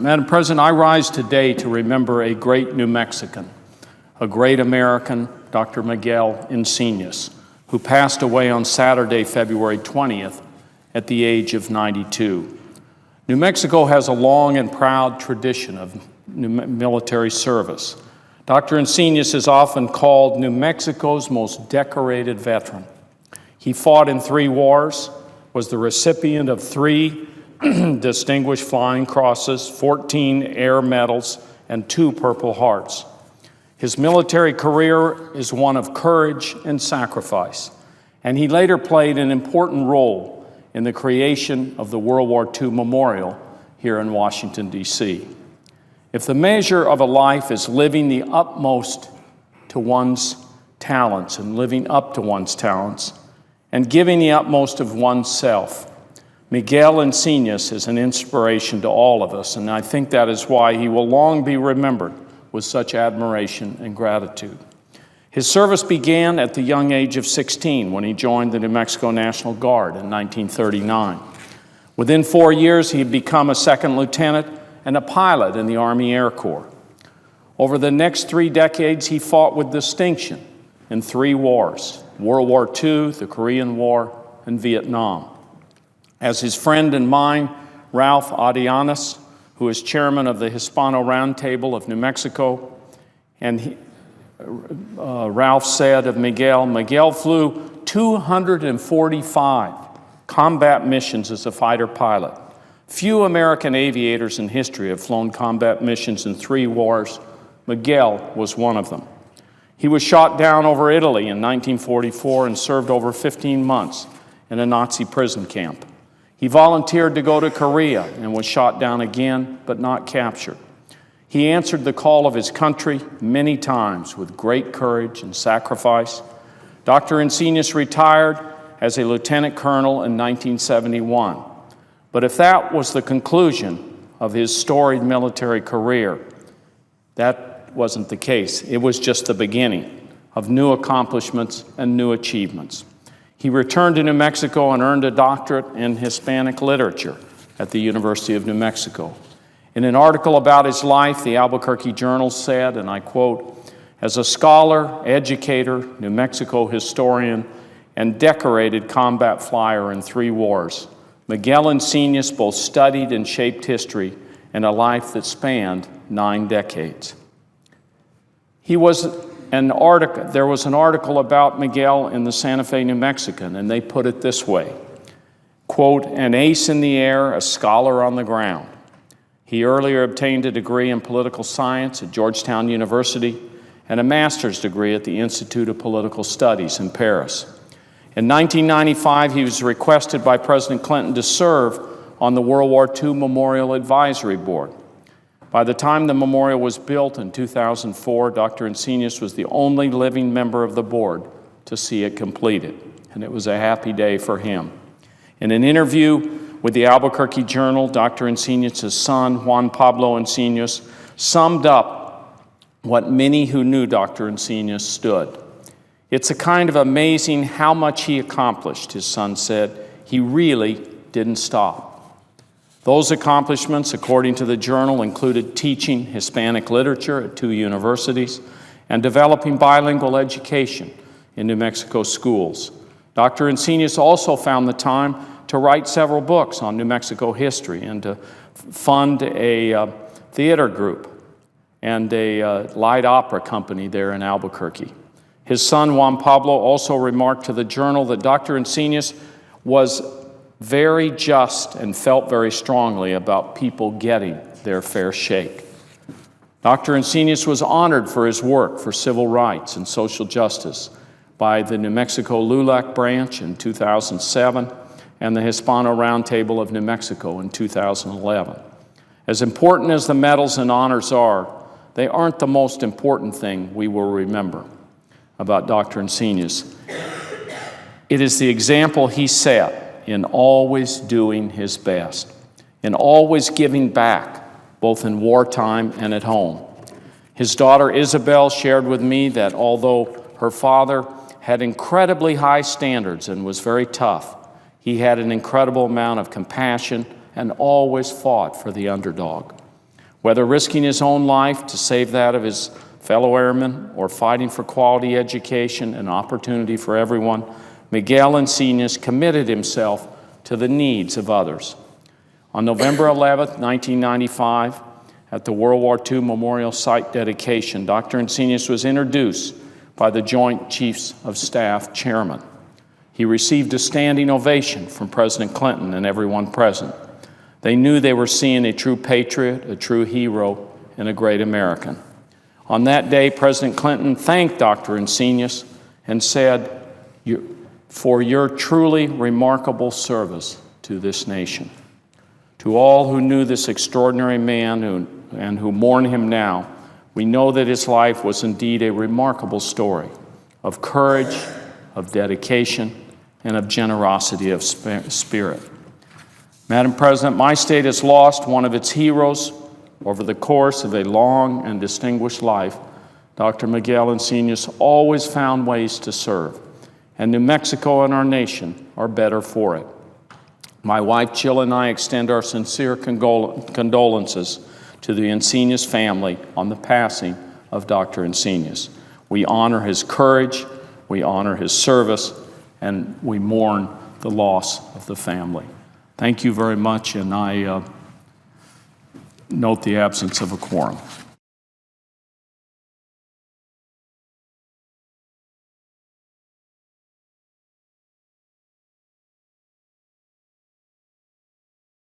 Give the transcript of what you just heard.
Madam President, I rise today to remember a great New Mexican, a great American, Dr. Miguel Encinias, who passed away on Saturday, February 20th, at the age of 92. New Mexico has a long and proud tradition of military service. Dr. Encinias is often called New Mexico's most decorated veteran. He fought in 3 wars, was the recipient of 3 Distinguished Flying Crosses, 14 Air Medals, and 2 Purple Hearts. His military career is one of courage and sacrifice, and he later played an important role in the creation of the World War II Memorial here in Washington, D.C. If the measure of a life is living the utmost to one's talents and living up to one's talents and giving the utmost of oneself, Miguel Encinias is an inspiration to all of us, and I think that is why he will long be remembered with such admiration and gratitude. His service began at the young age of 16 when he joined the New Mexico National Guard in 1939. Within 4 years, he had become a second lieutenant and a pilot in the Army Air Corps. Over the next 3 decades, he fought with distinction in 3 wars: World War II, the Korean War, and Vietnam. As his friend and mine, Ralph Adianas, who is chairman of the Hispano Roundtable of New Mexico, and Ralph said of Miguel flew 245 combat missions as a fighter pilot. Few American aviators in history have flown combat missions in 3 wars. Miguel was one of them. He was shot down over Italy in 1944 and served over 15 months in a Nazi prison camp. He volunteered to go to Korea and was shot down again, but not captured. He answered the call of his country many times with great courage and sacrifice. Dr. Encinias retired as a lieutenant colonel in 1971. But if that was the conclusion of his storied military career, that wasn't the case. It was just the beginning of new accomplishments and new achievements. He returned to New Mexico and earned a doctorate in Hispanic literature at the University of New Mexico. In an article about his life, the Albuquerque Journal said, and I quote, "As a scholar, educator, New Mexico historian, and decorated combat flyer in 3 wars, Miguel Encinias both studied and shaped history in a life that spanned 9 decades." There was an article about Miguel in the Santa Fe New Mexican, and they put it this way, quote, "An ace in the air, a scholar on the ground. He earlier obtained a degree in political science at Georgetown University and a master's degree at the Institute of Political Studies in Paris. In 1995, he was requested by President Clinton to serve on the World War II Memorial Advisory Board. By the time the memorial was built in 2004, Dr. Encinias was the only living member of the board to see it completed, and it was a happy day for him. In an interview with the Albuquerque Journal, Dr. Encinias' son, Juan Pablo Encinias, summed up what many who knew Dr. Encinias stood. "It's a kind of amazing how much he accomplished," his son said. "He really didn't stop." Those accomplishments, according to the Journal, included teaching Hispanic literature at 2 universities and developing bilingual education in New Mexico schools. Dr. Encinias also found the time to write several books on New Mexico history and to fund a theater group and a light opera company there in Albuquerque. His son, Juan Pablo, also remarked to the Journal that Dr. Encinias was very just and felt very strongly about people getting their fair shake. Dr. Encinias was honored for his work for civil rights and social justice by the New Mexico LULAC branch in 2007 and the Hispano Roundtable of New Mexico in 2011. As important as the medals and honors are, they aren't the most important thing we will remember about Dr. Encinias. It is the example he set in always doing his best, in always giving back, both in wartime and at home. His daughter Isabel shared with me that although her father had incredibly high standards and was very tough, he had an incredible amount of compassion and always fought for the underdog. Whether risking his own life to save that of his fellow airmen or fighting for quality education and opportunity for everyone, Miguel Encinias committed himself to the needs of others. On November 11, 1995, at the World War II Memorial Site dedication, Dr. Encinias was introduced by the Joint Chiefs of Staff Chairman. He received a standing ovation from President Clinton and everyone present. They knew they were seeing a true patriot, a true hero, and a great American. On that day, President Clinton thanked Dr. Encinias and said, "For your truly remarkable service to this nation." To all who knew this extraordinary man and who mourn him now, we know that his life was indeed a remarkable story of courage, of dedication, and of generosity of spirit. Madam President, my state has lost one of its heroes over the course of a long and distinguished life. Dr. Miguel Encinias always found ways to serve, and New Mexico and our nation are better for it. My wife Jill and I extend our sincere condolences to the Encinias family on the passing of Dr. Encinias. We honor his courage, we honor his service, and we mourn the loss of the family. Thank you very much, and I note the absence of a quorum.